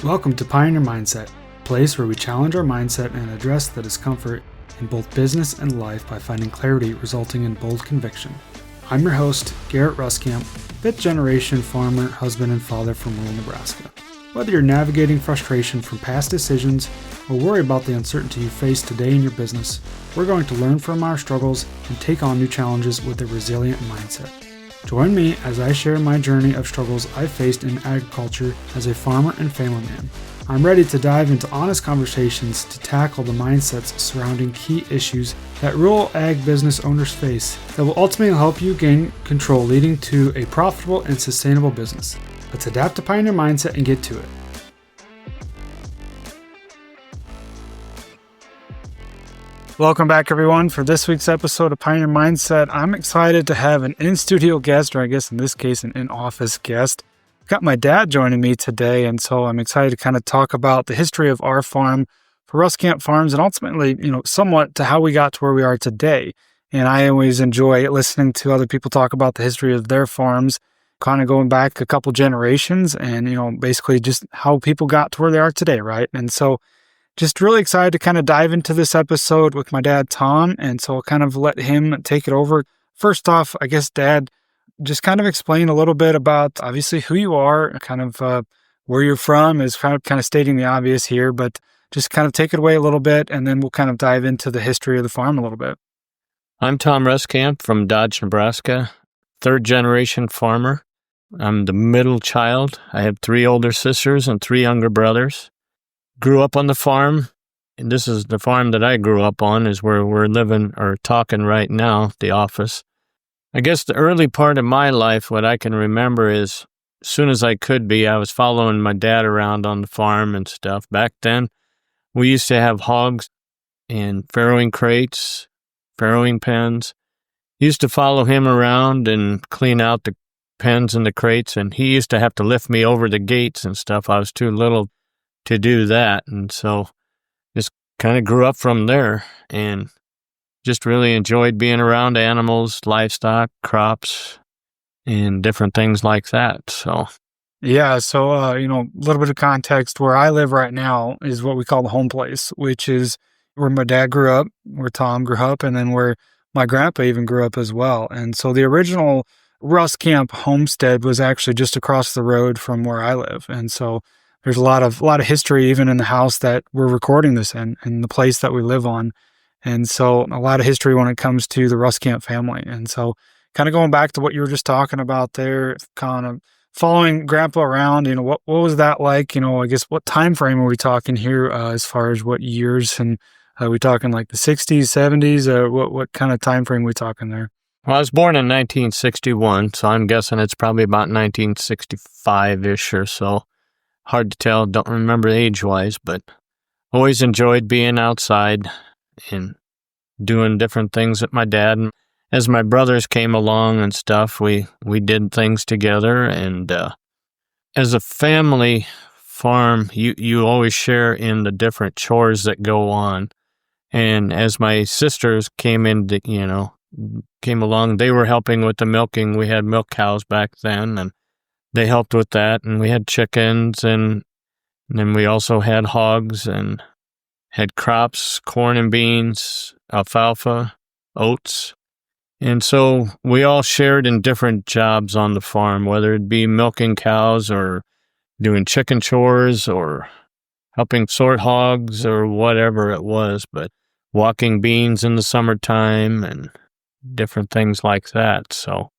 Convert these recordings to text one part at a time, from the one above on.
Welcome to Pioneer Mindset, a place where we challenge our mindset and address the discomfort in both business and life by finding clarity resulting in bold conviction. I'm your host, Garrett Ruskamp, fifth-generation farmer, husband, and father from rural Nebraska. Whether you're navigating frustration from past decisions or worry about the uncertainty you face today in your business, we're going to learn from our struggles and take on new challenges with a resilient mindset. Join me as I share my journey of struggles I faced in agriculture as a farmer and family man. I'm ready to dive into honest conversations to tackle the mindsets surrounding key issues that rural ag business owners face that will ultimately help you gain control, leading to a profitable and sustainable business. Let's adapt to Pioneer Mindset and get to it. Welcome back, everyone, for this week's episode of Pioneer Mindset. I'm excited to have an in-studio guest, or I guess in this case, an in-office guest. I've got my dad joining me today, and so I'm excited to kind of talk about the history of our farm for Ruskamp Farms and ultimately, somewhat to how we got to where we are today. And I always enjoy listening to other people talk about the history of their farms, kind of going back a couple generations and, basically just how people got to where they are today, right? And so just really excited to kind of dive into this episode with my dad, Tom, and so I'll kind of let him take it over. First off, I guess, Dad, just kind of explain a little bit about, obviously, who you are, kind of where you're from is kind of stating the obvious here, but just kind of take it away a little bit, and then we'll kind of dive into the history of the farm a little bit. I'm Tom Ruskamp from Dodge, Nebraska, third-generation farmer. I'm the middle child. I have 3 older sisters and 3 younger brothers. Grew up on the farm, and this is the farm that I grew up on, is where we're living or talking right now, the office. I guess the early part of my life, what I can remember is, as soon as I could be, I was following my dad around on the farm and stuff. Back then, we used to have hogs and farrowing crates, farrowing pens. Used to follow him around and clean out the pens and the crates, and he used to have to lift me over the gates and stuff. I was too little to do that, and so just kind of grew up from there and just really enjoyed being around animals, livestock, crops, and different things like that. So Yeah, so, a little bit of context. Where I live right now is what we call the home place, which is where my dad grew up, where Tom grew up, and then where my grandpa even grew up as well. And so the original Ruskamp homestead was actually just across the road from where I live. And so there's a lot of history even in the house that we're recording this in, and the place that we live on. And so a lot of history when it comes to the Ruskamp family. And so kind of going back to what you were just talking about there, kind of following Grandpa around, what was that like? I guess what time frame are we talking here as far as what years? And are we talking like the 60s, 70s? What kind of time frame are we talking there? Well, I was born in 1961, so I'm guessing it's probably about 1965-ish or so. Hard to tell, don't remember age-wise, but always enjoyed being outside and doing different things with my dad. And as my brothers came along and stuff, we did things together. And as a family farm, you always share in the different chores that go on. And as my sisters came along, they were helping with the milking. We had milk cows back then, and they helped with that, and we had chickens, and then we also had hogs and had crops, corn and beans, alfalfa, oats. And so we all shared in different jobs on the farm, whether it be milking cows or doing chicken chores or helping sort hogs or whatever it was, but walking beans in the summertime and different things like that, so.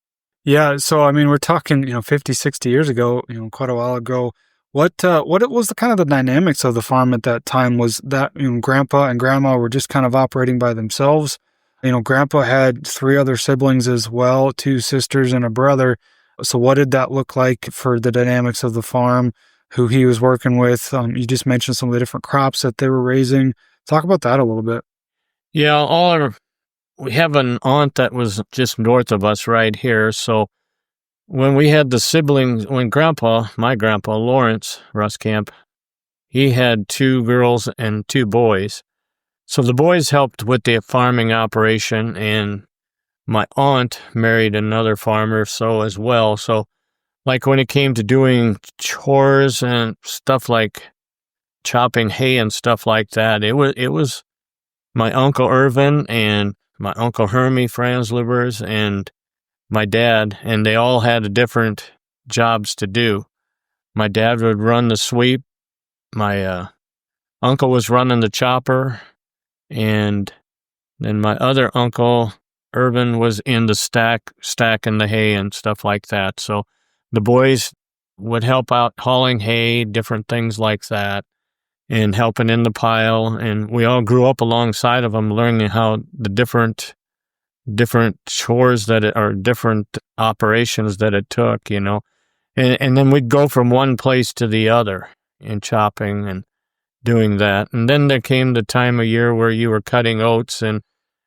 Yeah, so we're talking, 50, 60 years ago, quite a while ago. What was the kind of the dynamics of the farm at that time? Was that, Grandpa and Grandma were just kind of operating by themselves? Grandpa had 3 other siblings as well, 2 sisters and a brother. So what did that look like for the dynamics of the farm, who he was working with? You just mentioned some of the different crops that they were raising. Talk about that a little bit. Yeah, we have an aunt that was just north of us right here. So when we had the siblings, my grandpa, Lawrence Ruskamp, he had 2 girls and 2 boys. So the boys helped with the farming operation, and my aunt married another farmer as well. So like when it came to doing chores and stuff like chopping hay and stuff like that, it was my Uncle Irvin and my Uncle Hermie Franzlivers and my dad, and they all had different jobs to do. My dad would run the sweep. My uncle was running the chopper, and then my other uncle, Irvin, was in the stacking the hay and stuff like that. So the boys would help out hauling hay, different things like that, and helping in the pile. And we all grew up alongside of them, learning how the different chores or different operations that it took, And then we'd go from one place to the other in chopping and doing that. And then there came the time of year where you were cutting oats and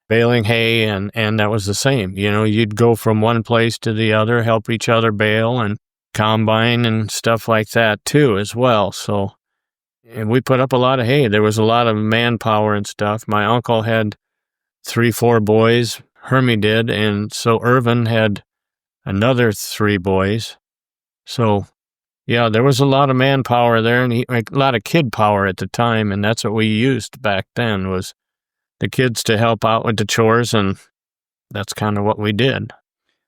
baling hay, and that was the same. You'd go from one place to the other, help each other bale and combine and stuff like that too as well. So, and we put up a lot of hay. There was a lot of manpower and stuff. My uncle had 3-4 boys, Hermie did, and so Irvin had another 3 boys. So, yeah, there was a lot of manpower there, and a lot of kid power at the time, and that's what we used back then, was the kids to help out with the chores, and that's kind of what we did.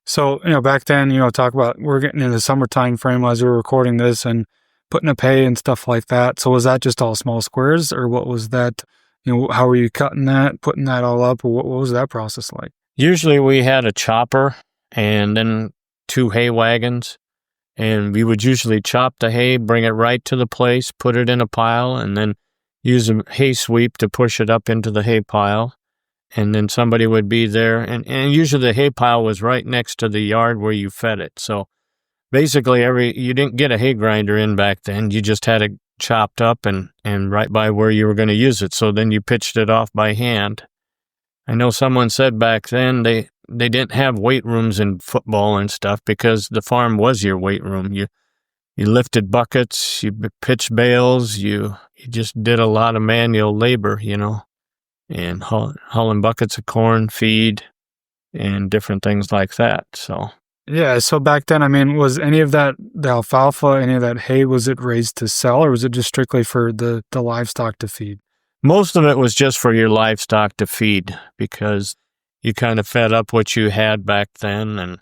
So, back then, talk about, we're getting in the summer time frame as we were recording this and putting up hay and stuff like that. So was that just all small squares, or what was that? How were you cutting that, putting that all up, or what was that process like? Usually we had a chopper and then 2 hay wagons. And we would usually chop the hay, bring it right to the place, put it in a pile, and then use a hay sweep to push it up into the hay pile. And then somebody would be there. And usually the hay pile was right next to the yard where you fed it. So basically you didn't get a hay grinder in back then. You just had it chopped up and right by where you were going to use it. So then you pitched it off by hand. I know someone said back then they didn't have weight rooms in football and stuff because the farm was your weight room. You lifted buckets, you pitched bales, you just did a lot of manual labor, and hauling buckets of corn, feed, and different things like that. So yeah, so back then, was any of that, the alfalfa, any of that hay, was it raised to sell, or was it just strictly for the livestock to feed? Most of it was just for your livestock to feed, because you kind of fed up what you had back then. And,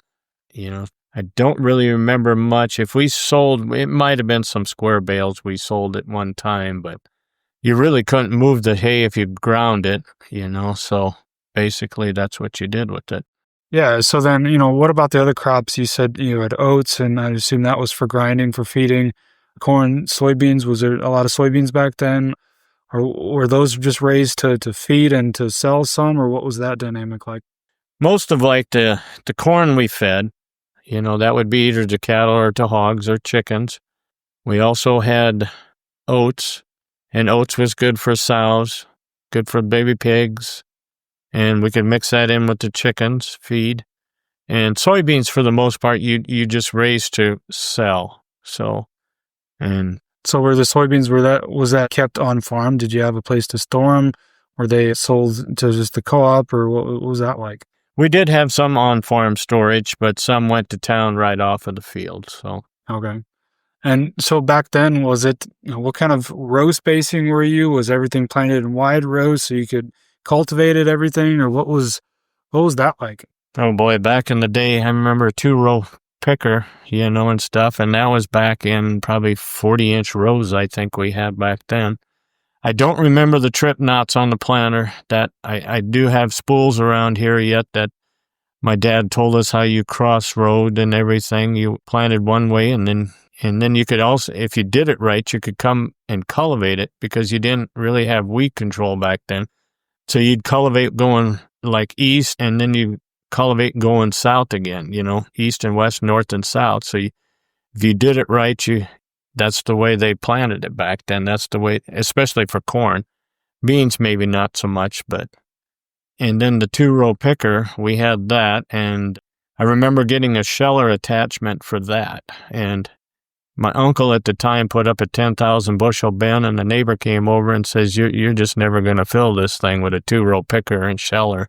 I don't really remember much. If we sold, it might have been some square bales we sold at one time, but you really couldn't move the hay if you ground it, so basically that's what you did with it. Yeah, so then, what about the other crops? You said you had oats, and I assume that was for grinding, for feeding. Corn, soybeans, was there a lot of soybeans back then? Or were those just raised to feed and to sell some, or what was that dynamic like? Most of the corn we fed, that would be either to cattle or to hogs or chickens. We also had oats, and oats was good for sows, good for baby pigs, and we could mix that in with the chickens' feed. And soybeans, for the most part, you just raised to sell. So were the soybeans, was that kept on farm? Did you have a place to store them? Were they sold to just the co-op, or what was that like? We did have some on farm storage, but some went to town right off of the field. So okay. And so back then, was it, what kind of row spacing were you? Was everything planted in wide rows so you could cultivate it, everything, or what was that like? Oh boy, back in the day, I remember a 2-row picker, and stuff, and that was back in probably 40-inch rows I think we had back then. I don't remember the trip knots on the planter. That I do have spools around here yet that my dad told us how you cross road and everything. You planted one way, and then you could also, if you did it right, you could come and cultivate it, because you didn't really have weed control back then. So you'd cultivate going like east, and then you cultivate going south again, east and west, north and south. So if you did it right, that's the way they planted it back then. That's the way, especially for corn. Beans, maybe not so much, and then the 2-row picker, we had that, and I remember getting a sheller attachment for that. And my uncle at the time put up a 10,000 bushel bin, and the neighbor came over and says, you're just never going to fill this thing with a 2-row picker and sheller.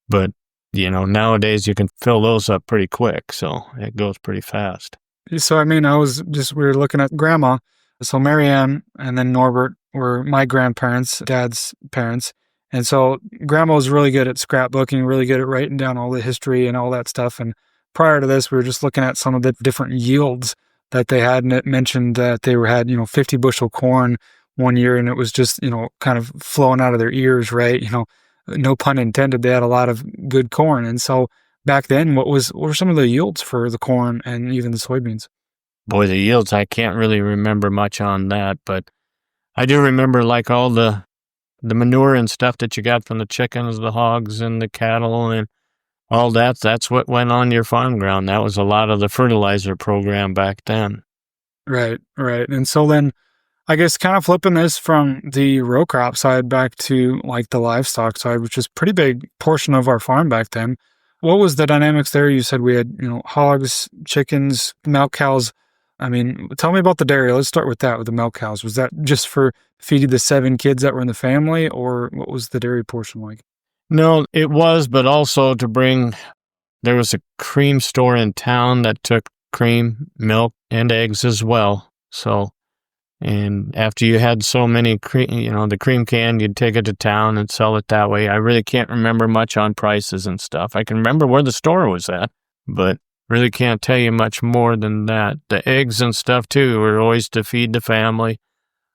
But, nowadays you can fill those up pretty quick, so it goes pretty fast. So, we were looking at Grandma, so Marianne and then Norbert, were my grandparents, dad's parents. And so grandma was really good at scrapbooking, really good at writing down all the history and all that stuff. And prior to this, we were just looking at some of the different yields that they had. And it mentioned that they had, 50 bushel corn one year, and it was just, kind of flowing out of their ears, right? No pun intended. They had a lot of good corn. And so back then, what were some of the yields for the corn and even the soybeans? Boy, the yields, I can't really remember much on that, but I do remember like all the manure and stuff that you got from the chickens, the hogs, and the cattle, and all that. That's what went on your farm ground. That was a lot of the fertilizer program back then. Right. And so then, I guess kind of flipping this from the row crop side back to like the livestock side, which is a pretty big portion of our farm back then. What was the dynamics there? You said we had, hogs, chickens, milk cows. I mean, tell me about the dairy. Let's start with that, with the milk cows. Was that just for feeding the 7 kids that were in the family, or what was the dairy portion like? No, it was, but also there was a cream store in town that took cream, milk, and eggs as well. So, and after you had so many cream, the cream can, you'd take it to town and sell it that way. I really can't remember much on prices and stuff. I can remember where the store was at, but really can't tell you much more than that. The eggs and stuff too were always to feed the family.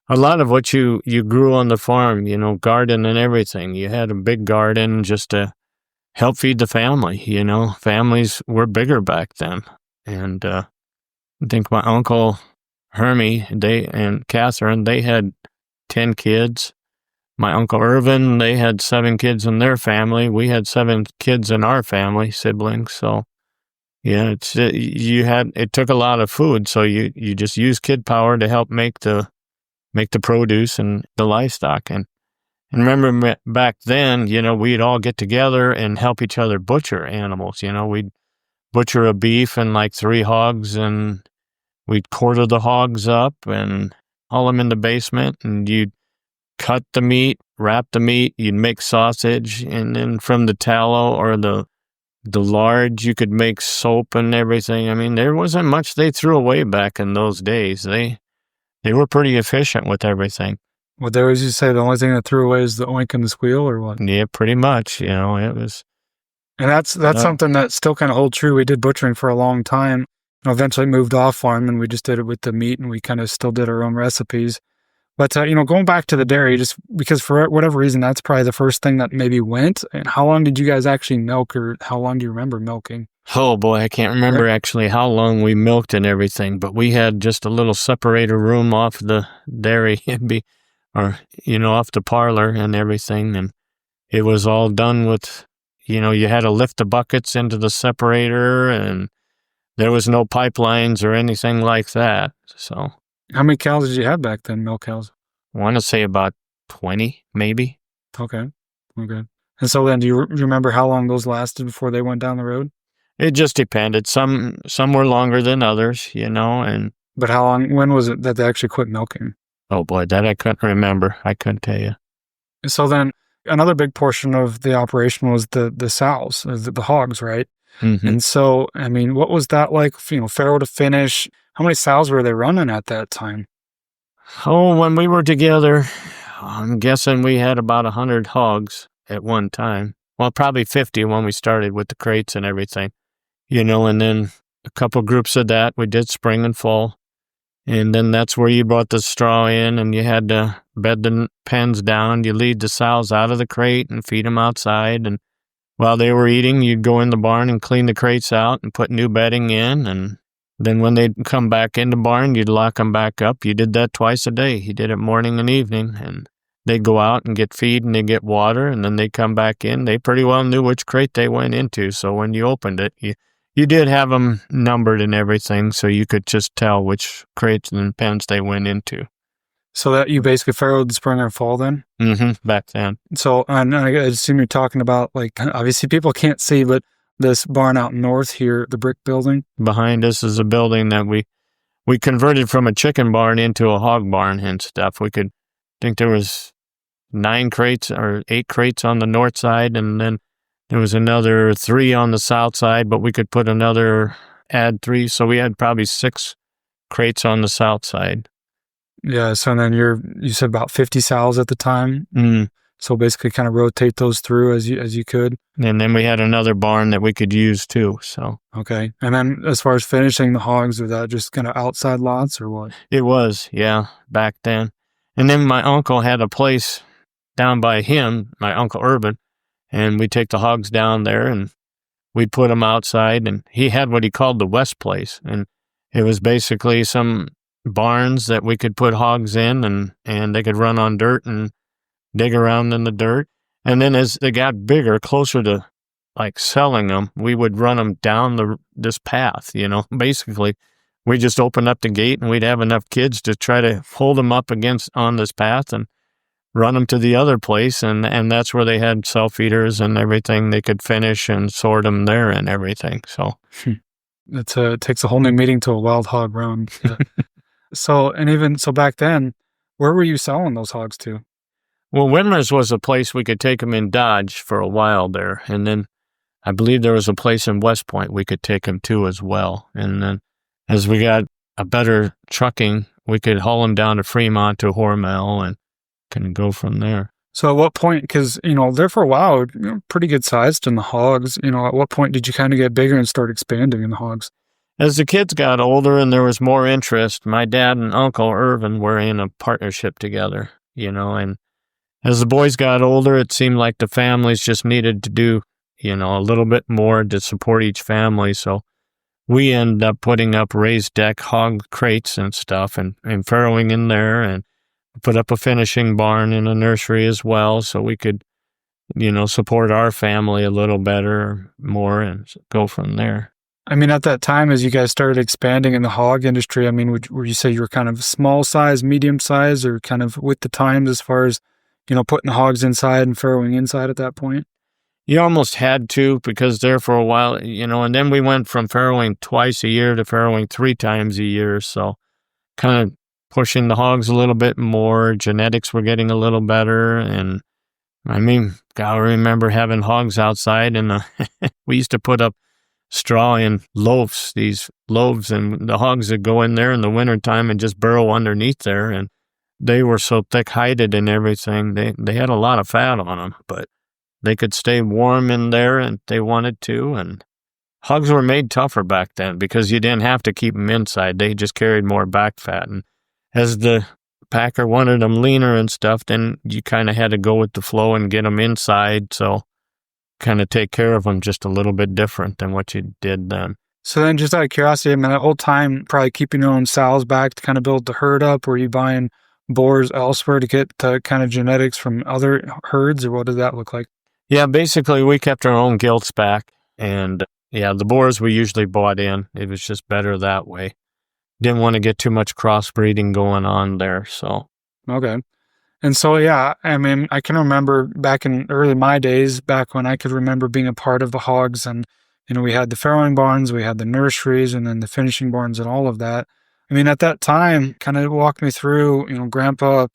A lot of what you grew on the farm, garden and everything. You had a big garden just to help feed the family, Families were bigger back then. And I think my uncle Hermie, and Catherine, they had 10 kids. My uncle Irvin, they had 7 kids in their family. We had 7 kids in our family, siblings. So yeah, it took a lot of food. So you just use kid power to help make the produce and the livestock. And remember back then, we'd all get together and help each other butcher animals. We'd butcher a beef and like 3 hogs, and we'd quarter the hogs up and haul them in the basement, and you'd cut the meat, wrap the meat, you'd make sausage, and then from the tallow or the lard, you could make soap and everything. I mean, there wasn't much they threw away back in those days. They were pretty efficient with everything. Well, there was, you say, the only thing that threw away is the oink and the squeal, or what? Yeah, pretty much. It was. And that's something that still kind of holds true. We did butchering for a long time. Eventually moved off farm, and we just did it with the meat, and we kind of still did our own recipes. But, going back to the dairy, just because for whatever reason, that's probably the first thing that maybe went. And how long did you guys actually milk, or how long do you remember milking? Oh boy, I can't remember actually how long we milked and everything, but we had just a little separator room off the dairy off the parlor and everything. And it was all done with, you had to lift the buckets into the separator, and there was no pipelines or anything like that. So, how many cows did you have back then, milk cows? I want to say about 20, maybe. Okay. And so then, do you remember how long those lasted before they went down the road? It just depended. Some were longer than others, and. But how long? When was it that they actually quit milking? Oh boy, that I couldn't remember. I couldn't tell you. So then, another big portion of the operation was the sows, the hogs, right? Mm-hmm. And so, I mean, what was that like? Farrow to finish. How many sows were they running at that time? Oh, when we were together, I'm guessing we had about 100 hogs at one time. Well, probably 50 when we started with the crates and everything, and then a couple groups of that. We did spring and fall. And then that's where you brought the straw in, and you had to bed the pens down. You lead the sows out of the crate and feed them outside. And while they were eating, you'd go in the barn and clean the crates out and put new bedding in. And then when they'd come back in the barn, you'd lock them back up. You did that twice a day. You did it morning and evening. And they'd go out and get feed, and they'd get water, and then they'd come back in. They pretty well knew which crate they went into. So when you opened it, you did have them numbered and everything, so you could just tell which crates and pens they went into. So that you basically farrowed the spring and fall then? Mm-hmm, back then. So I assume you're talking about, like, obviously people can't see, but this barn out north here, the brick building? Behind us is a building that we converted from a chicken barn into a hog barn and stuff. I think there was 9 crates or 8 crates on the north side, and then there was another 3 on the south side, but we could add 3. So we had probably 6 crates on the south side. Yeah, so then you said about 50 sows at the time. Mm. So basically kind of rotate those through as you could. And then we had another barn that we could use too. So Okay. And then as far as finishing the hogs, was that just kind of outside lots or what? it was, yeah, back then. And then my uncle had a place down by him, my Uncle Urban, and we'd take the hogs down there and we'd put them outside. And he had what he called the West Place. And it was basically some barns that we could put hogs in and they could run on dirt and dig around in the dirt. And then as they got bigger, closer to like selling them, we would run them down this path, Basically, we just opened up the gate and we'd have enough kids to try to hold them up on this path and run them to the other place. And that's where they had self-feeders and everything. They could finish and sort them there and everything. So it takes a whole new meeting to a wild hog round. Yeah. So back then, where were you selling those hogs to? Well, Windmer's was a place we could take them in Dodge for a while there. And then I believe there was a place in West Point we could take them to as well. And then as we got a better trucking, we could haul them down to Fremont to Hormel and can go from there. So at what point, because, there for a while, pretty good sized in the hogs, at what point did you kind of get bigger and start expanding in the hogs? As the kids got older and there was more interest, my dad and Uncle Irvin were in a partnership together, and as the boys got older, it seemed like the families just needed to do, a little bit more to support each family. So we ended up putting up raised deck hog crates and stuff and farrowing in there and put up a finishing barn in a nursery as well. So we could, support our family a little better, more, and go from there. I mean, at that time, as you guys started expanding in the hog industry, I mean, would you say you were kind of small size, medium size, or kind of with the times as far as, putting the hogs inside and farrowing inside at that point? You almost had to, because there for a while, and then we went from farrowing twice a year to farrowing 3 times a year. So kind of pushing the hogs a little bit more. Genetics were getting a little better. And I mean, I remember having hogs outside and we used to put up straw in these loaves, and the hogs would go in there in the wintertime and just burrow underneath there. And they were so thick-hided and everything. They had a lot of fat on them, but they could stay warm in there and they wanted to. And hogs were made tougher back then because you didn't have to keep them inside. They just carried more back fat. And as the packer wanted them leaner and stuff, then you kind of had to go with the flow and get them inside. So kind of take care of them just a little bit different than what you did then. So then just out of curiosity, I mean, that whole time probably keeping your own sows back to kind of build the herd up, were you buying boars elsewhere to get the kind of genetics from other herds, or what did that look like? Yeah, basically we kept our own gilts back, and the boars we usually bought in. It was just better that way. Didn't want to get too much crossbreeding going on there, so. Okay. And so, yeah, I mean, I can remember back in early my days, back when I could remember being a part of the hogs, and, we had the farrowing barns, we had the nurseries, and then the finishing barns and all of that. I mean, at that time, kind of walked me through, Grandpa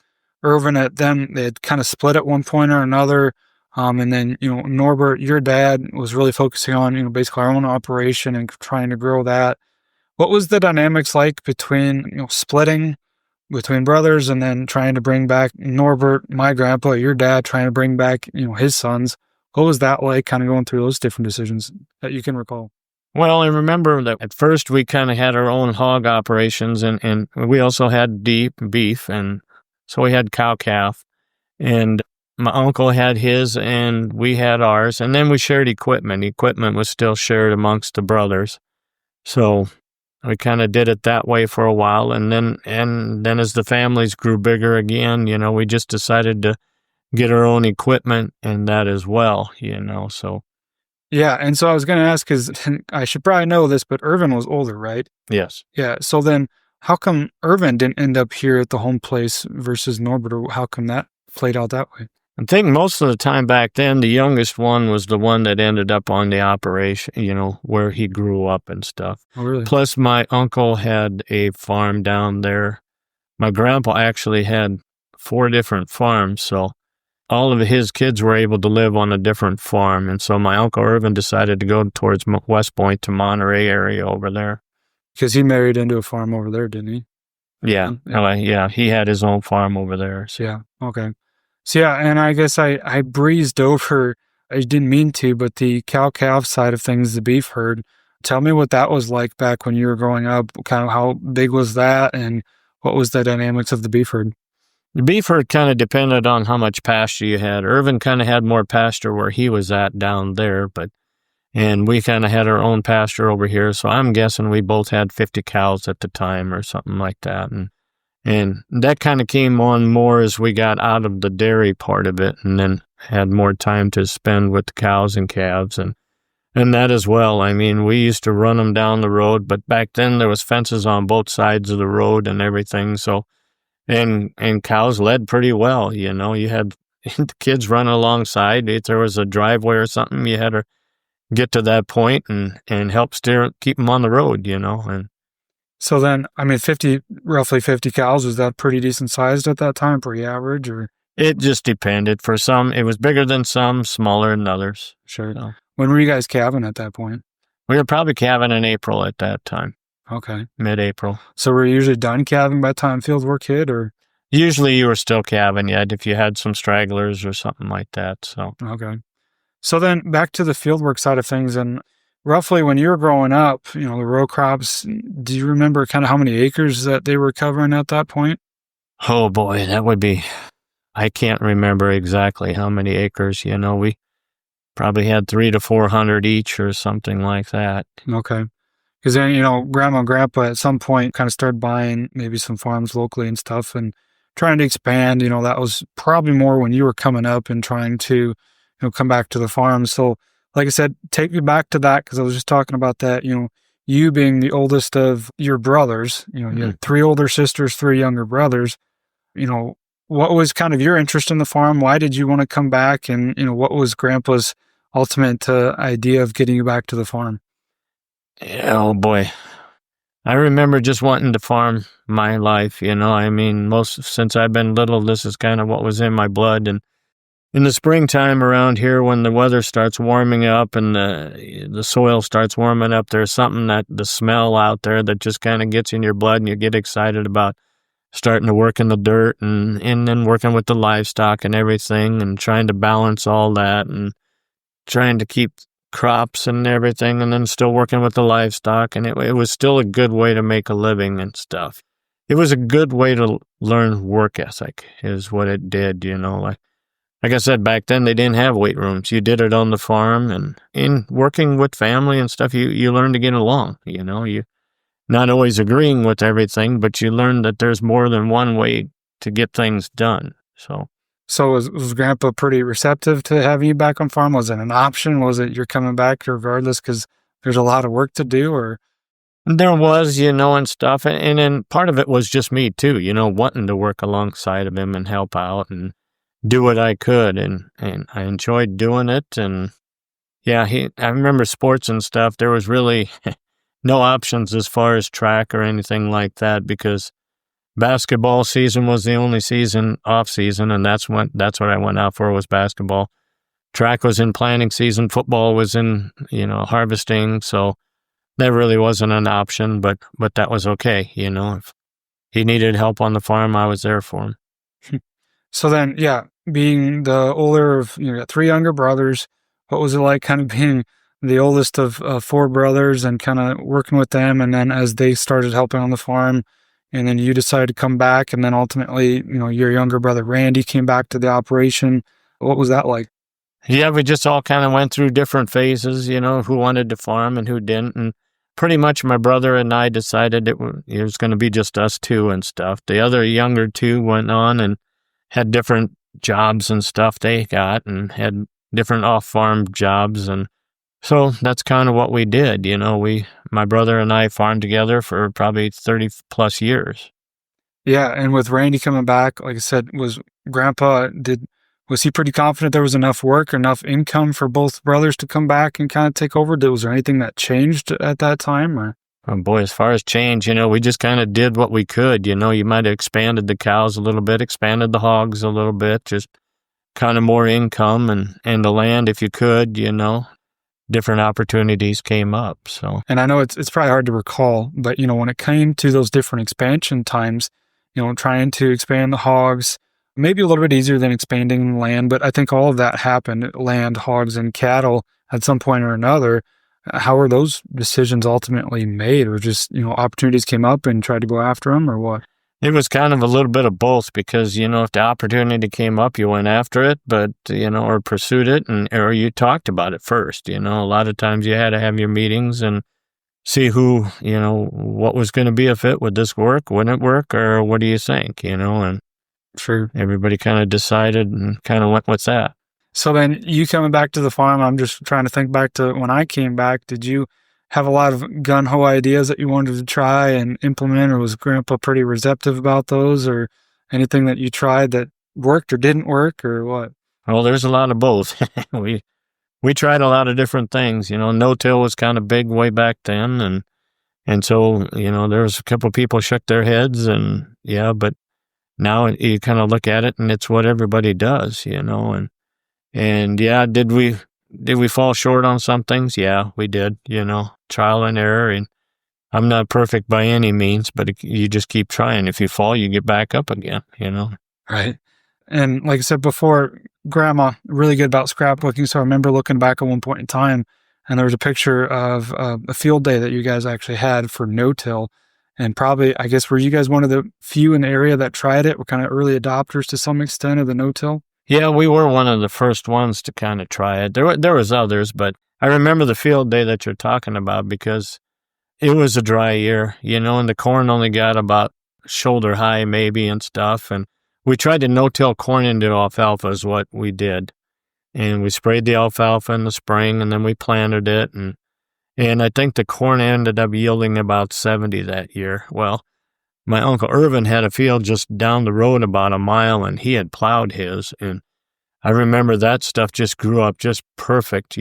Irvin, they had kind of split at one point or another. And then, Norbert, your dad, was really focusing on, basically our own operation and trying to grow that. What was the dynamics like between, splitting between brothers and then trying to bring back Norbert, my grandpa, your dad, trying to bring back, his sons? What was that like, kind of going through those different decisions that you can recall? Well, I remember that at first we kind of had our own hog operations and we also had beef, and so we had cow-calf, and my uncle had his and we had ours, and then we shared equipment. Equipment was still shared amongst the brothers. So we kind of did it that way for a while, and then as the families grew bigger again, we just decided to get our own equipment and that as well, so. Yeah, and so I was going to ask, because I should probably know this, but Irvin was older, right? Yes. Yeah, so then how come Irvin didn't end up here at the home place versus Norbert, or how come that played out that way? I think most of the time back then, the youngest one was the one that ended up on the operation, where he grew up and stuff. Oh, really? Plus, my uncle had a farm down there. My grandpa actually had 4 different farms, so all of his kids were able to live on a different farm. And so my Uncle Irvin decided to go towards West Point to Monterey area over there. Because he married into a farm over there, didn't he? Yeah. Yeah. He had his own farm over there. So. Yeah. Okay. So yeah, and I guess I breezed over, I didn't mean to, but the cow-calf side of things, the beef herd. Tell me what that was like back when you were growing up. Kind of how big was that, and what was the dynamics of the beef herd? The beef herd kind of depended on how much pasture you had. Irvin kind of had more pasture where he was at down there, and we kind of had our own pasture over here. So I'm guessing we both had 50 cows at the time or something like that. And that kind of came on more as we got out of the dairy part of it and then had more time to spend with the cows and calves and that as well. I mean, we used to run them down the road, but back then there was fences on both sides of the road and everything. So, and cows led pretty well. You know, you had the kids running alongside. If there was a driveway or something, you had to get to that point and help keep them on the road, you know. And so then, I mean, roughly 50 cows, was that pretty decent sized at that time, pretty average, or? It just depended. For some, it was bigger than some, smaller than others. Sure. So. When were you guys calving at that point? We were probably calving in April at that time. Okay. Mid-April. So were you usually done calving by the time field work hit, or? Usually you were still calving yet if you had some stragglers or something like that. So. Okay. So then back to the fieldwork side of things, and roughly when you were growing up, the row crops, do you remember kind of how many acres that they were covering at that point? Oh boy, I can't remember exactly how many acres. We probably had 300 to 400 each or something like that. Okay. Because then, Grandma and Grandpa at some point kind of started buying maybe some farms locally and stuff and trying to expand. That was probably more when you were coming up and trying to come back to the farm. So like I said, take me back to that, because I was just talking about that, you being the oldest of your brothers, you had 3 older sisters, 3 younger brothers. What was kind of your interest in the farm? Why did you want to come back? And, what was Grandpa's ultimate idea of getting you back to the farm? Oh boy. I remember just wanting to farm my life, I mean, since I've been little, this is kind of what was in my blood. And in the springtime around here, when the weather starts warming up and the soil starts warming up, there's something that the smell out there that just kind of gets in your blood, and you get excited about starting to work in the dirt and then working with the livestock and everything and trying to balance all that and trying to keep crops and everything and then still working with the livestock. And it was still a good way to make a living and stuff. It was a good way to learn work ethic is what it did, Like I said, back then they didn't have weight rooms. You did it on the farm, and in working with family and stuff, you learn to get along. You not always agreeing with everything, but you learn that there's more than one way to get things done. So was Grandpa pretty receptive to having you back on farm? Was it an option? Was it you're coming back regardless because there's a lot of work to do, or? There was, and stuff, and then part of it was just me too, wanting to work alongside of him and help out and do what I could, and I enjoyed doing it. And yeah, I remember sports and stuff. There was really no options as far as track or anything like that, because basketball season was the only off season, and that's what I went out for, was basketball. Track was in planting season, football was in, harvesting, so that really wasn't an option, but that was okay, if he needed help on the farm, I was there for him. So then, yeah, being the older of, you got 3 younger brothers, what was it like kind of being the oldest of 4 brothers and kind of working with them? And then as they started helping on the farm, and then you decided to come back, and then ultimately, your younger brother, Randy, came back to the operation. What was that like? Yeah, we just all kind of went through different phases, who wanted to farm and who didn't. And pretty much my brother and I decided it was going to be just us 2 and stuff. The other younger 2 went on and had different jobs and stuff they got, and had different off-farm jobs. And so that's kind of what we did. My brother and I farmed together for probably 30 plus years. Yeah. And with Randy coming back, like I said, was he pretty confident there was enough work or enough income for both brothers to come back and kind of take over? Was there anything that changed at that time, or? Oh boy, as far as change, we just kind of did what we could. You might have expanded the cows a little bit, expanded the hogs a little bit, just kind of more income and the land if you could, different opportunities came up. So, and I know it's probably hard to recall, but when it came to those different expansion times, trying to expand the hogs, maybe a little bit easier than expanding land, but I think all of that happened, land, hogs, and cattle at some point or another. How were those decisions ultimately made? Or just, opportunities came up and tried to go after them, or what? it was kind of a little bit of both because, if the opportunity came up, you went after it, but, or pursued it or you talked about it first. A lot of times you had to have your meetings and see who, what was going to be a fit. Would this work? Wouldn't it work? Or what do you think? And Sure. everybody kind of decided and kind of went with that. So then you coming back to the farm, I'm just trying to think back to when I came back. Did you have a lot of gun-ho ideas that you wanted to try and implement, or was Grandpa pretty receptive about those, or anything that you tried that worked or didn't work, or what? Well, there's a lot of both. We tried a lot of different things. No-till was kind of big way back then, and so there was a couple of people shook their heads, and but now you kind of look at it and it's what everybody does, and did we fall short on some things? Yeah, we did. Trial and error, and I'm not perfect by any means, but you just keep trying. If you fall, you get back up again. Right. And like I said before, Grandma, really good about scrapbooking. So I remember looking back at one point in time, and there was a picture of a field day that you guys actually had for no-till. And probably, I guess, were you guys one of the few in the area that tried it? Were kind of early adopters to some extent of the no-till? Yeah, we were one of the first ones to kind of try it. There was others, but I remember the field day that you're talking about because it was a dry year, and the corn only got about shoulder high maybe and stuff. And we tried to no-till corn into alfalfa is what we did. And we sprayed the alfalfa in the spring, and then we planted it. And I think the corn ended up yielding about 70 that year. Well, my Uncle Irvin had a field just down the road about a mile, and he had plowed his. And I remember that stuff just grew up just perfect,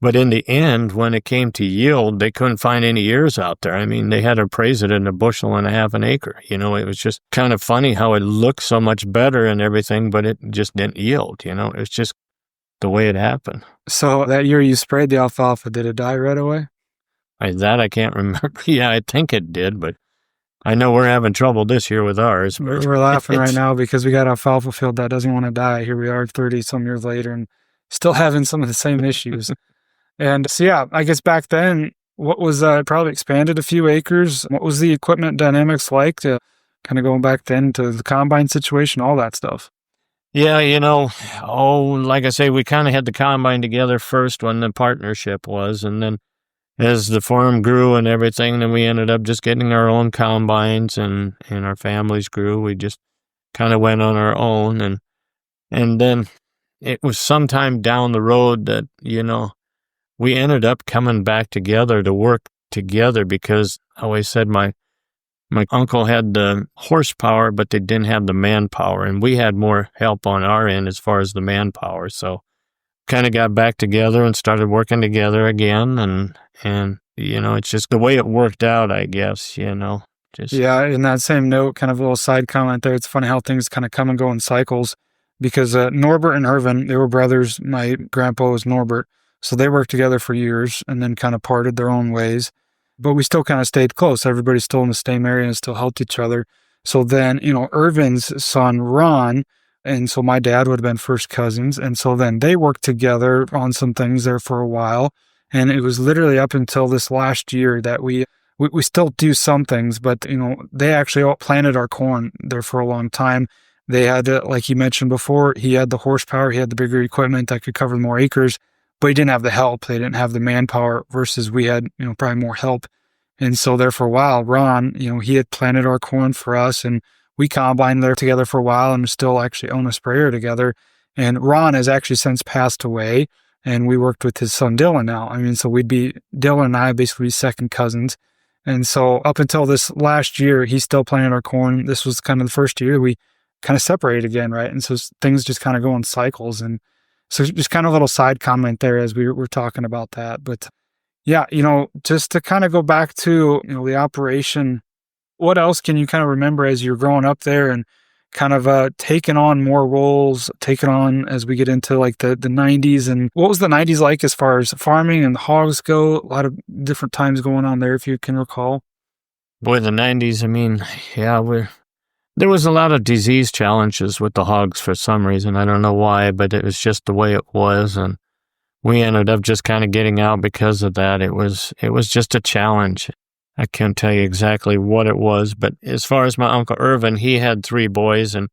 but in the end, when it came to yield, they couldn't find any ears out there. I mean, they had to appraise it in 1.5 bushels an acre. It was just kind of funny how it looked so much better and everything, but it just didn't yield. It was just the way it happened. So that year you sprayed the alfalfa, did it die right away? I can't remember. Yeah, I think it did, but I know we're having trouble this year with ours. We're laughing right now because we got an alfalfa field that doesn't want to die. Here we are 30 some years later and still having some of the same issues. And so, I guess back then, what was probably expanded a few acres. What was the equipment dynamics like to kind of going back then to the combine situation, all that stuff? Yeah, like I say, we kind of had the combine together first when the partnership was, and then as the farm grew and everything, then we ended up just getting our own combines, and our families grew. We just kind of went on our own, and then it was sometime down the road that, we ended up coming back together to work together because I always said my uncle had the horsepower, but they didn't have the manpower, and we had more help on our end as far as the manpower. So kind of got back together and started working together again, and it's just the way it worked out, I guess, just. Yeah, in that same note, kind of a little side comment there, it's funny how things kind of come and go in cycles because Norbert and Irvin, they were brothers. My grandpa was Norbert, so they worked together for years and then kind of parted their own ways, but we still kind of stayed close. Everybody's still in the same area and still helped each other. So then, Irvin's son, Ron, and so my dad would have been first cousins. And so then they worked together on some things there for a while. And it was literally up until this last year that we still do some things, but, they actually all planted our corn there for a long time. They had, like you mentioned before, he had the horsepower, he had the bigger equipment that could cover more acres, but he didn't have the help. They didn't have the manpower versus we had, probably more help. And so there for a while, Ron, he had planted our corn for us, and we combined there together for a while and still actually own a sprayer together. And Ron has actually since passed away, and we worked with his son Dylan now. I mean, so Dylan and I basically second cousins. And so up until this last year, he still planted our corn. This was kind of the first year we kind of separated again, right? And so things just kind of go in cycles. And so just kind of a little side comment there as we were talking about that. But yeah, just to kind of go back to, the operation, what else can you kind of remember as you're growing up there and kind of taken on more roles, taken on as we get into like the 90s. And what was the 90s like as far as farming and the hogs go? A lot of different times going on there, if you can recall. Boy, the 90s, I mean, yeah, there was a lot of disease challenges with the hogs for some reason. I don't know why, but it was just the way it was. And we ended up just kind of getting out because of that. It was just a challenge. I can't tell you exactly what it was, but as far as my Uncle Irvin, he had 3 boys, and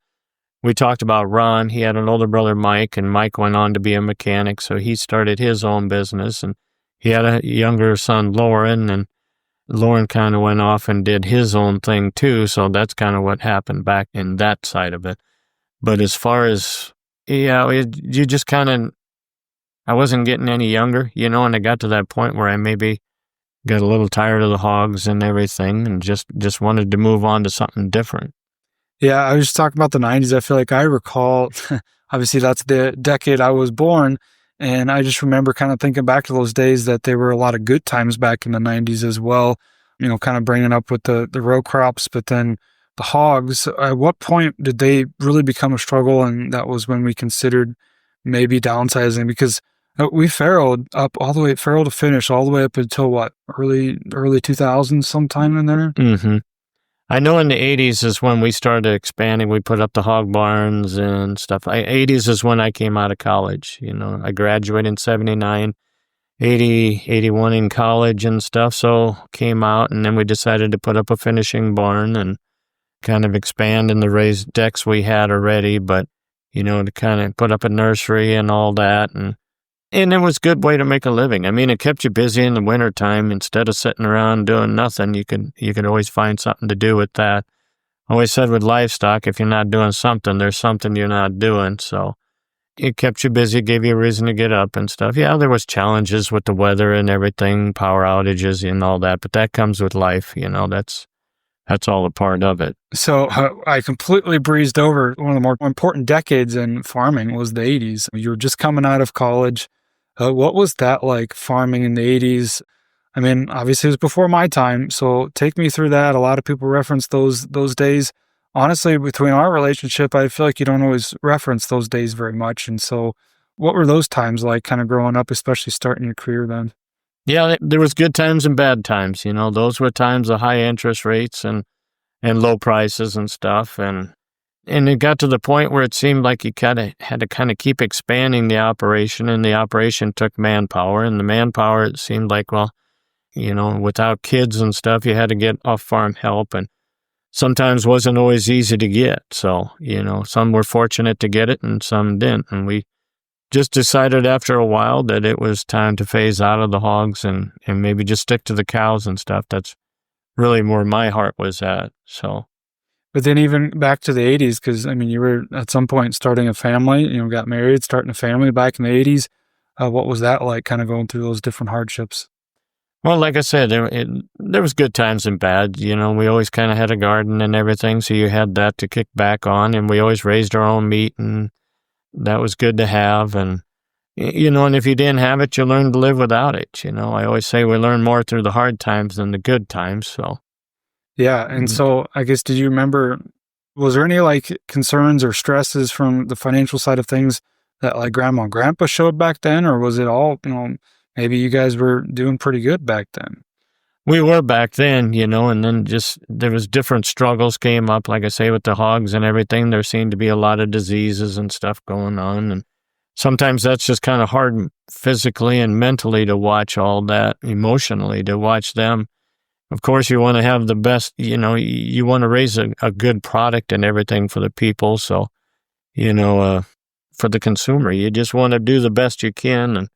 we talked about Ron. He had an older brother, Mike, and Mike went on to be a mechanic, so he started his own business, and he had a younger son, Lauren, and Lauren kind of went off and did his own thing too, so that's kind of what happened back in that side of it. But as far as, you just kind of, I wasn't getting any younger, and I got to that point where I maybe got a little tired of the hogs and everything and just wanted to move on to something different. Yeah, I was just talking about the 90s. I feel like I recall, obviously that's the decade I was born, and I just remember kind of thinking back to those days that there were a lot of good times back in the 90s as well, kind of bringing up with the row crops, but then the hogs. At what point did they really become a struggle? And that was when we considered maybe downsizing, because we farrowed up all the way, farrow to finish, all the way up until what, early 2000s, sometime in there? Mm-hmm. I know in the 80s is when we started expanding. We put up the hog barns and stuff. 80s is when I came out of college. I graduated in 79, 80, 81 in college and stuff. So came out, and then we decided to put up a finishing barn and kind of expand in the raised decks we had already, but, to kind of put up a nursery and all that. And it was a good way to make a living. I mean, it kept you busy in the wintertime. Instead of sitting around doing nothing, you could always find something to do with that. I always said with livestock, if you're not doing something, there's something you're not doing. So it kept you busy, gave you a reason to get up and stuff. Yeah, there was challenges with the weather and everything, power outages and all that, but that comes with life. That's all a part of it. So I completely breezed over one of the more important decades in farming was the 80s. You were just coming out of college. What was that like, farming in the 80s? I mean, obviously it was before my time, so take me through that. A lot of people reference those days. Honestly, between our relationship, I feel like you don't always reference those days very much. And so what were those times like, kind of growing up, especially starting your career then? Yeah, there was good times and bad times. Those were times of high interest rates and low prices and stuff. And it got to the point where it seemed like you had to kind of keep expanding the operation, and the operation took manpower, and the manpower, it seemed like, without kids and stuff, you had to get off-farm help, and sometimes wasn't always easy to get. So, some were fortunate to get it and some didn't. And we just decided after a while that it was time to phase out of the hogs and maybe just stick to the cows and stuff. That's really where my heart was at. So, but then even back to the 80s, because I mean, you were at some point starting a family, got married, starting a family back in the 80s. What was that like, kind of going through those different hardships? Well, like I said, there was good times and bad. We always kind of had a garden and everything, so you had that to kick back on, and we always raised our own meat, and that was good to have. And, and if you didn't have it, you learned to live without it. I always say we learn more through the hard times than the good times. So, yeah. And so I guess, did you remember, was there any like concerns or stresses from the financial side of things that like grandma and grandpa showed back then? Or was it all, maybe you guys were doing pretty good back then? We were back then, and then just there was different struggles came up, like I say, with the hogs and everything. There seemed to be a lot of diseases and stuff going on. And sometimes that's just kind of hard physically and mentally to watch all that, emotionally to watch them. Of course, you want to have the best, you want to raise a good product and everything for the people. So, for the consumer, you just want to do the best you can. And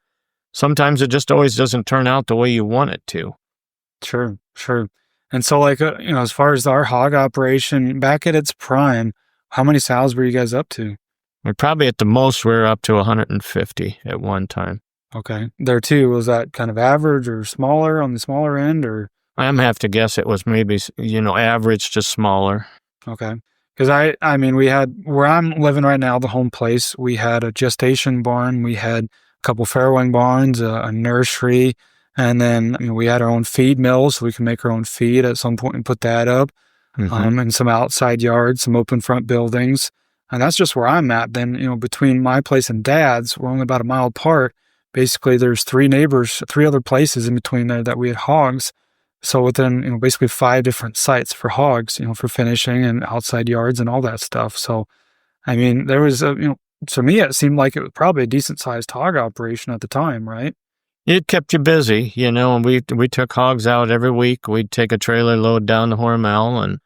sometimes it just always doesn't turn out the way you want it to. Sure. And so like, as far as our hog operation back at its prime, how many sows were you guys up to? We're probably at the most, we're up to 150 at one time. Okay. There too, was that kind of average or smaller, on the smaller end, or? I'm have to guess it was maybe, average to smaller. Okay. Because I mean, we had, where I'm living right now, the home place, we had a gestation barn, we had a couple farrowing barns, a nursery, and then we had our own feed mill, so we can make our own feed at some point and put that up. and some outside yards, some open front buildings. And that's just where I'm at. Then, between my place and Dad's, we're only about a mile apart. Basically, there's 3 other places in between there that we had hogs. So within, basically 5 different sites for hogs, for finishing and outside yards and all that stuff. So, I mean, there was to me, it seemed like it was probably a decent sized hog operation at the time, right? It kept you busy, and we took hogs out every week. We'd take a trailer load down to Hormel,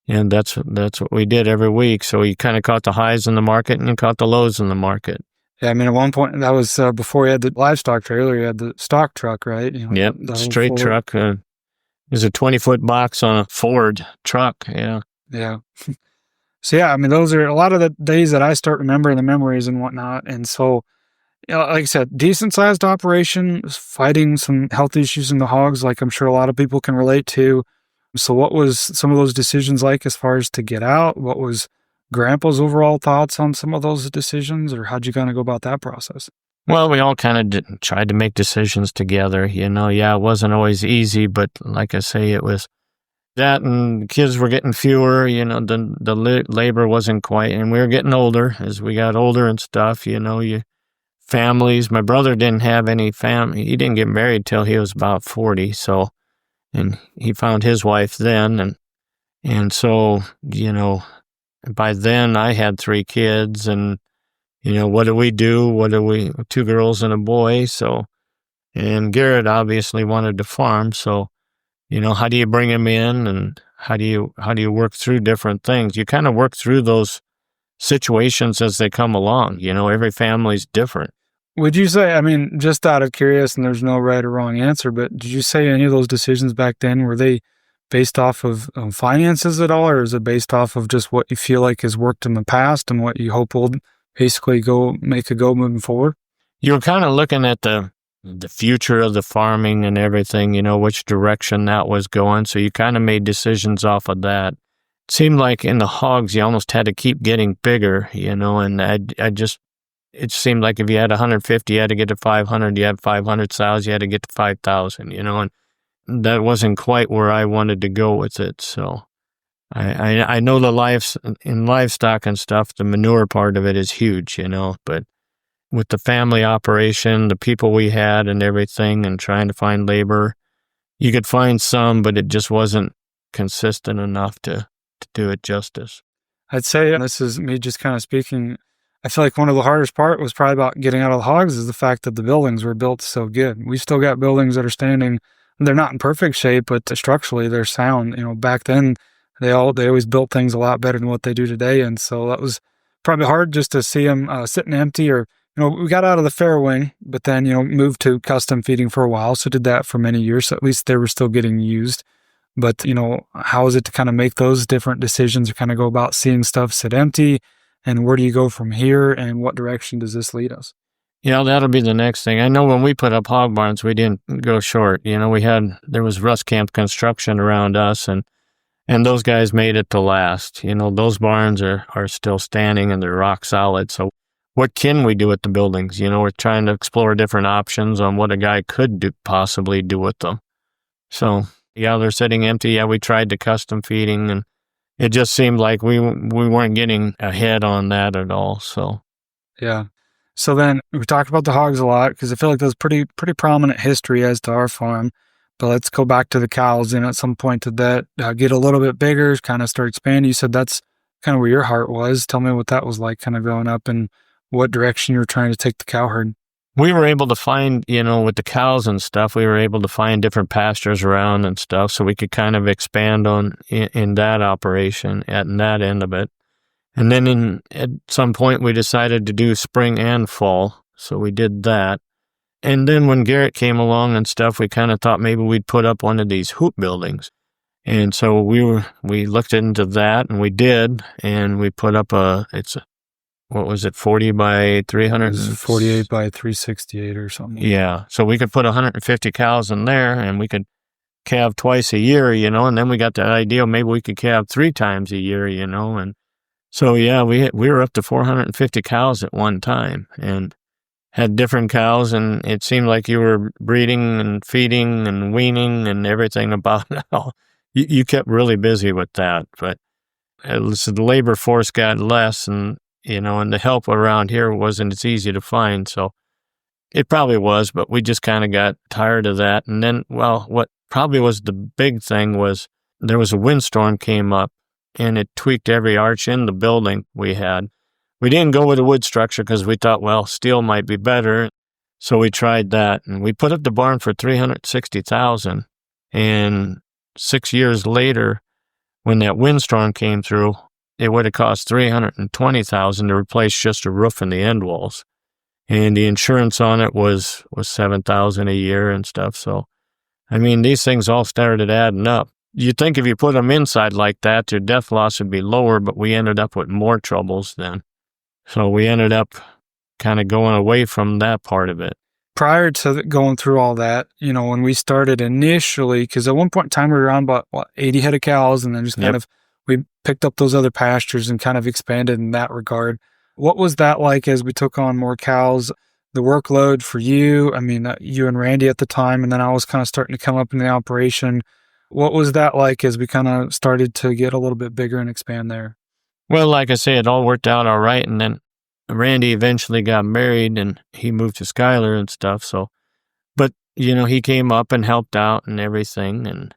and that's what we did every week. So you kind of caught the highs in the market and you caught the lows in the market. Yeah, I mean, at one point, that was before you had the livestock trailer, you had the stock truck, right? Yep, straight truck. It was a 20-foot box on a Ford truck, yeah. Yeah. So, yeah, I mean, those are a lot of the days that I start remembering the memories and whatnot. And so, like I said, decent-sized operation, fighting some health issues in the hogs, like I'm sure a lot of people can relate to. So what was some of those decisions like as far as to get out? What was Grandpa's overall thoughts on some of those decisions, or how'd you kind of go about that process? Well, we all kind of tried to make decisions together. Yeah, it wasn't always easy, but like I say, it was that, and kids were getting fewer, the labor wasn't quite, and we were getting older as we got older and stuff, families. My brother didn't have any family. He didn't get married till he was about 40, so, and he found his wife then, and so, by then I had 3 kids, and, what do we do? 2 girls and a boy, so, and Garrett obviously wanted to farm, so, how do you bring him in, and how do you work through different things? You kind of work through those situations as they come along. Every family's different. Would you say, I mean, just out of curious, and there's no right or wrong answer, but did you say any of those decisions back then, were they based off of finances at all, or is it based off of just what you feel like has worked in the past and what you hope will basically make a go moving forward? You're kind of looking at the future of the farming and everything, which direction that was going. So you kind of made decisions off of that. It seemed like in the hogs, you almost had to keep getting bigger, and it seemed like if you had 150, you had to get to 500, you had 500 sows, you had to get to 5,000, and that wasn't quite where I wanted to go with it. So I know in livestock and stuff, the manure part of it is huge, but with the family operation, the people we had and everything, and trying to find labor, you could find some, but it just wasn't consistent enough to do it justice. I'd say, and this is me just kind of speaking, I feel like one of the hardest part was probably about getting out of the hogs is the fact that the buildings were built so good. We still got buildings that are standing. They're not in perfect shape, but structurally they're sound. Back then they always built things a lot better than what they do today. And so that was probably hard just to see them sitting empty, or, we got out of the fair wing, but then, moved to custom feeding for a while. So did that for many years. So at least they were still getting used. But, how is it to kind of make those different decisions, or kind of go about seeing stuff sit empty, and where do you go from here, and what direction does this lead us? Yeah, that'll be the next thing. I know when we put up hog barns, we didn't go short. There was Ruskamp construction around us, and those guys made it to last. Those barns are still standing and they're rock solid. So what can we do with the buildings? We're trying to explore different options on what a guy could possibly do with them. So yeah, they're sitting empty. Yeah, we tried the custom feeding, and it just seemed like we weren't getting ahead on that at all. So yeah. So then we talked about the hogs a lot because I feel like there's pretty prominent history as to our farm. But let's go back to the cows. And at some point did that get a little bit bigger, kind of start expanding? You said that's kind of where your heart was. Tell me what that was like kind of growing up and what direction you were trying to take the cow herd. We were able to find, with the cows and stuff, we were able to find different pastures around and stuff, so we could kind of expand in that operation at that end of it. And then at some point we decided to do spring and fall, so we did that. And then when Garrett came along and stuff, we kind of thought maybe we'd put up one of these hoop buildings. And so we looked into that, and we did, and we put up what was it, 40 by 300? 48 by 368 or something. Yeah, so we could put 150 cows in there, and we could calve twice a year, and then we got the idea maybe we could calve 3 times a year, and so yeah, we were up to 450 cows at one time, and had different cows, and it seemed like you were breeding and feeding and weaning and everything about it all. you kept really busy with that. But so the labor force got less, and and the help around here wasn't as easy to find. So it probably was, but we just kind of got tired of that. And then, well, what probably was the big thing was there was a windstorm came up, and it tweaked every arch in the building we had. We didn't go with a wood structure because we thought, well, steel might be better. So we tried that, and we put up the barn for $360,000. And 6 years later, when that windstorm came through, it would have cost $320,000 to replace just the roof and the end walls. And the insurance on it was $7,000 a year and stuff. So, I mean, these things all started adding up. You'd think if you put them inside like that, your death loss would be lower, but we ended up with more troubles then. So we ended up kind of going away from that part of it. Prior to going through all that, when we started initially, because at one point in time we were around about 80 head of cows, and then just kind of, we picked up those other pastures and kind of expanded in that regard. What was that like as we took on more cows? The workload for you, I mean, you and Randy at the time, and then I was kind of starting to come up in the operation. What was that like as we kind of started to get a little bit bigger and expand there? Well, like I say, it all worked out all right. And then Randy eventually got married, and he moved to Schuyler and stuff. So, but, he came up and helped out and everything. And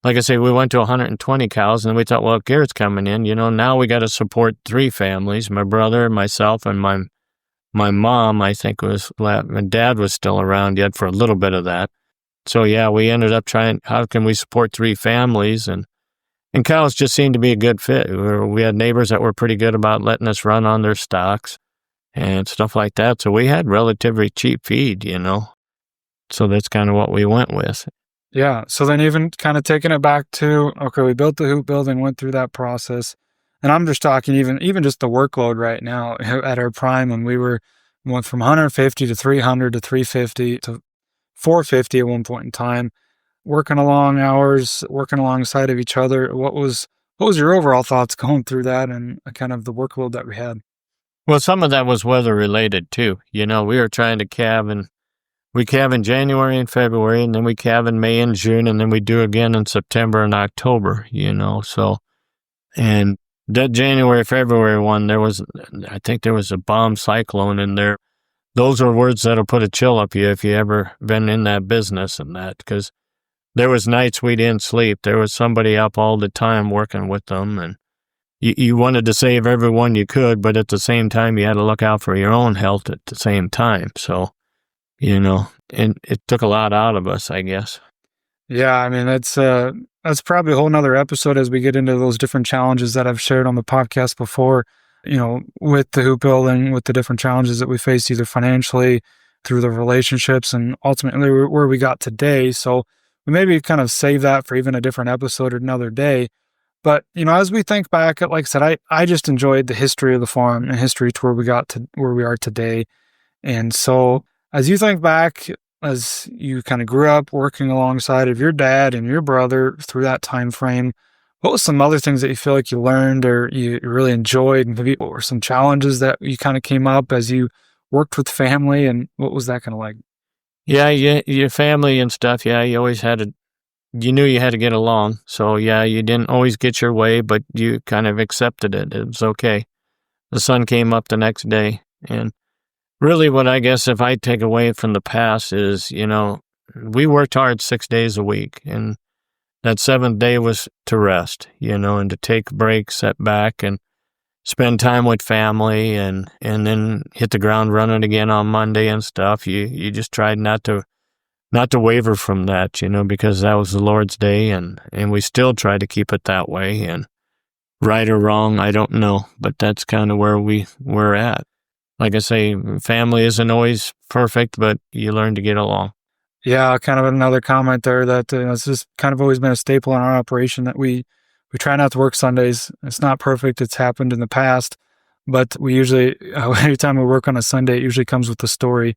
like I say, we went to 120 cows, and we thought, well, if Garrett's coming in, now we got to support 3 families, my brother, myself, and my mom, I think my dad was still around yet for a little bit of that. So yeah, we ended up trying, how can we support 3 families? And cows just seemed to be a good fit. We had neighbors that were pretty good about letting us run on their stocks and stuff like that. So we had relatively cheap feed, So that's kind of what we went with. Yeah. So then even kind of taking it back to, okay, we built the hoop building, went through that process. And I'm just talking even just the workload right now at our prime, when we went from 150 to 300 to 350 to 450 at one point in time, working long hours, working alongside of each other. What was your overall thoughts going through that and kind of the workload that we had? Well, some of that was weather related too. We were trying to calve, and we calve in January and February, and then we calve in May and June, and then we do again in September and October, so, and that January, February one, I think there was a bomb cyclone in there. Those are words that'll put a chill up you if you ever been in that business and that, because there was nights we didn't sleep. There was somebody up all the time working with them, and you wanted to save everyone you could, but at the same time, you had to look out for your own health at the same time. So, and it took a lot out of us, I guess. Yeah, I mean, that's probably a whole nother episode as we get into those different challenges that I've shared on the podcast before, with the hoop building, with the different challenges that we faced either financially, through the relationships, and ultimately where we got today. So we maybe kind of save that for even a different episode or another day. But, as we think back, like I said, I just enjoyed the history of the farm and history to where we got to where we are today. And so as you think back, as you kind of grew up working alongside of your dad and your brother through that time frame, what was some other things that you feel like you learned or you really enjoyed? And maybe what were some challenges that you kind of came up as you worked with family, and what was that kind of like? Yeah, your family and stuff, yeah, you always you knew you had to get along. So yeah, you didn't always get your way, but you kind of accepted it. It was okay. The sun came up the next day. And really what I guess if I take away from the past is, we worked hard 6 days a week, and that 7th day was to rest, and to take breaks, set back, and spend time with family, and then hit the ground running again on Monday and stuff. You just tried not to waver from that, because that was the Lord's day, and we still try to keep it that way. And right or wrong, I don't know, but that's kind of where we're at. Like I say, family isn't always perfect, but you learn to get along. Yeah, kind of another comment there that it's just kind of always been a staple in our operation that we try not to work Sundays. It's not perfect. It's happened in the past, but we usually, anytime we work on a Sunday, it usually comes with a story.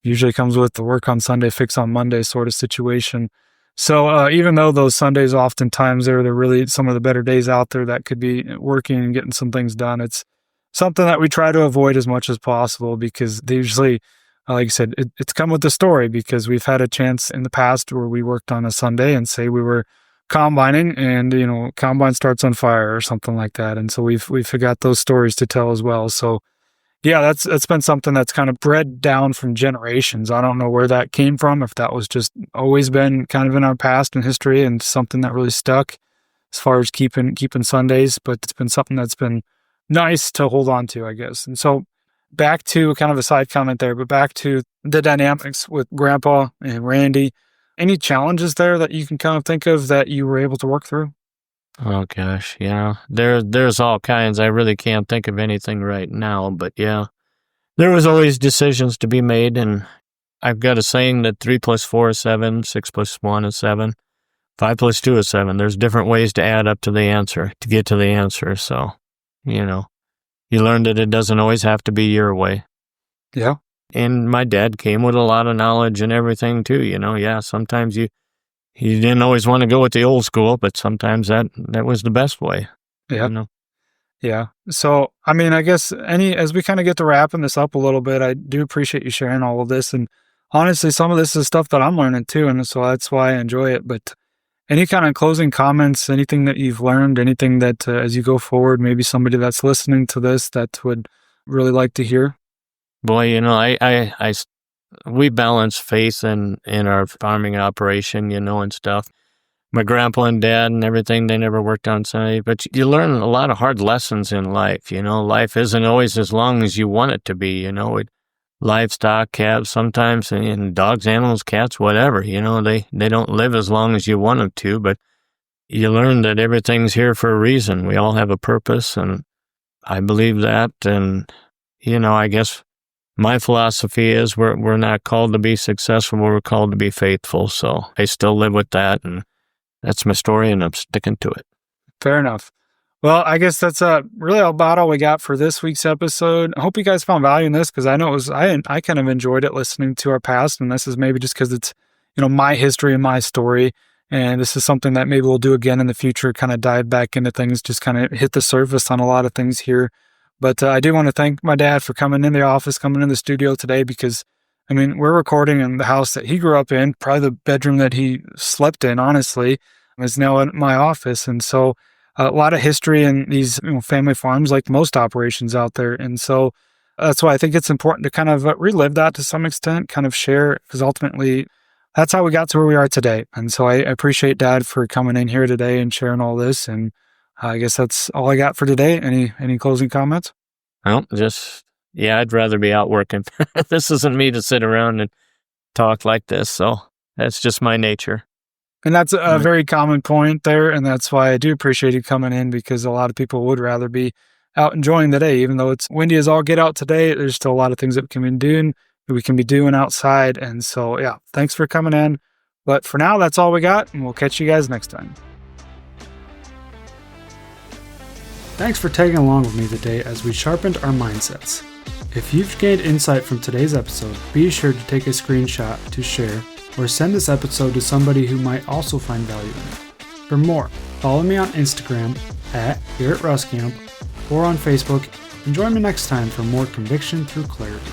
Usually comes with the work on Sunday, fix on Monday sort of situation. So even though those Sundays oftentimes they're really some of the better days out there that could be working and getting some things done, it's something that we try to avoid as much as possible, because they usually, like I said, it's come with the story, because we've had a chance in the past where we worked on a Sunday and say we were combining, and combine starts on fire or something like that. And so we've got those stories to tell as well. So yeah, that's been something that's kind of bred down from generations. I don't know where that came from, if that was just always been kind of in our past and history and something that really stuck as far as keeping Sundays, but it's been something that's been nice to hold on to, I guess. And so back to kind of a side comment there, but back to the dynamics with Grandpa and Randy. Any challenges there that you can kind of think of that you were able to work through? Oh gosh, yeah. There's all kinds. I really can't think of anything right now, but yeah. There was always decisions to be made, and I've got a saying that 3 + 4 is 7, 6 + 1 is 7, 5 + 2 is 7. There's different ways to add up to the answer, to get to the answer. So, you learn that it doesn't always have to be your way. Yeah. And my dad came with a lot of knowledge and everything too, Yeah, sometimes you didn't always want to go with the old school, but sometimes that was the best way. Yeah. Yeah. So, I mean, I guess as we kind of get to wrapping this up a little bit, I do appreciate you sharing all of this. And honestly, some of this is stuff that I'm learning too. And so that's why I enjoy it. But any kind of closing comments, anything that you've learned, anything that as you go forward, maybe somebody that's listening to this that would really like to hear? Boy, we balance faith in our farming operation, and stuff. My grandpa and dad and everything, they never worked on Sunday, but you learn a lot of hard lessons in life. Life isn't always as long as you want it to be, livestock, calves, sometimes, and dogs, animals, cats, whatever, they don't live as long as you want them to, but you learn that everything's here for a reason. We all have a purpose, and I believe that. And, I guess my philosophy is we're not called to be successful, we're called to be faithful. So I still live with that, and that's my story, and I'm sticking to it. Fair enough. Well, I guess that's really about all we got for this week's episode. I hope you guys found value in this, because I know I kind of enjoyed it listening to our past, and this is maybe just because it's my history and my story, and this is something that maybe we'll do again in the future, kind of dive back into things, just kind of hit the surface on a lot of things here. But I do want to thank my dad for coming in the office, coming in the studio today, because, we're recording in the house that he grew up in, probably the bedroom that he slept in, honestly, is now in my office. And so a lot of history in these family farms, like most operations out there. And so that's why I think it's important to kind of relive that to some extent, kind of share, because ultimately that's how we got to where we are today. And so I appreciate Dad for coming in here today and sharing all this. And I guess that's all I got for today. Any closing comments? Well, I'd rather be out working. This isn't me to sit around and talk like this. So that's just my nature. And that's a very common point there. And that's why I do appreciate you coming in, because a lot of people would rather be out enjoying the day. Even though it's windy as all get out today, there's still a lot of things that we can be doing outside. And so, yeah, thanks for coming in. But for now, that's all we got, and we'll catch you guys next time. Thanks for tagging along with me today as we sharpened our mindsets. If you've gained insight from today's episode, be sure to take a screenshot to share, or send this episode to somebody who might also find value in it. For more, follow me on Instagram at Garrett Ruskamp, or on Facebook, and join me next time for more conviction through clarity.